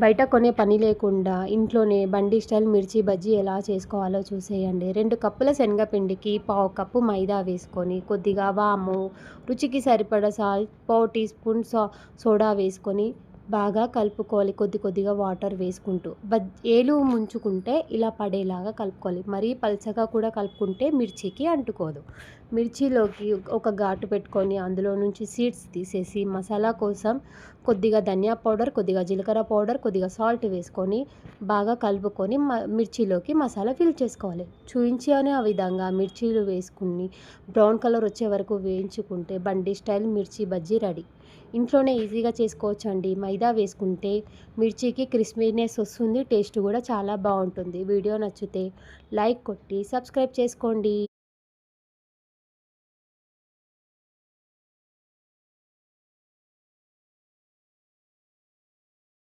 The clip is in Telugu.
బయట కొనే పని లేకుండా ఇంట్లోనే బండి స్టైల్ మిర్చి బజ్జీ ఎలా చేసుకోవాలో చూసేయండి. 2 కప్పుల శనగపిండికి పావు కప్పు మైదా వేసుకొని, కొద్దిగా వాము, రుచికి సరిపడా సాల్ట్, పావు టీ స్పూన్ సోడా వేసుకొని బాగా కలుపుకోవాలి. కొద్ది కొద్దిగా వాటర్ వేసుకుంటూ. ఏలు ముంచుకుంటే ఇలా పడేలాగా కలుపుకోవాలి. మరీ పల్చగా కూడా కలుపుకుంటే మిర్చికి అంటుకోదు. మిర్చిలోకి ఒక ఘాటు పెట్టుకొని అందులో నుంచి సీడ్స్ తీసేసి మసాలా కోసం కొద్దిగా ధనియా పౌడర్, కొద్దిగా జీలకర్ర పౌడర్, కొద్దిగా సాల్ట్ వేసుకొని బాగా కలుపుకొని మిర్చిలోకి మసాలా ఫిల్ చేసుకోవాలి. చూయించాను ఆ విధంగా మిర్చీలు వేసుకుని బ్రౌన్ కలర్ వచ్చే వరకు వేయించుకుంటే బండి స్టైల్ మిర్చి బజ్జీ రెడీ. ఇంట్లోనే ఈజీగా చేసుకోవచ్చండి. మైదా వేసుకుంటే మిర్చికి క్రిస్పీనెస్ వస్తుంది. టేస్ట్ కూడా చాలా బాగుంటుంది. వీడియో నచ్చితే లైక్ కొట్టి సబ్స్క్రైబ్ చేసుకోండి.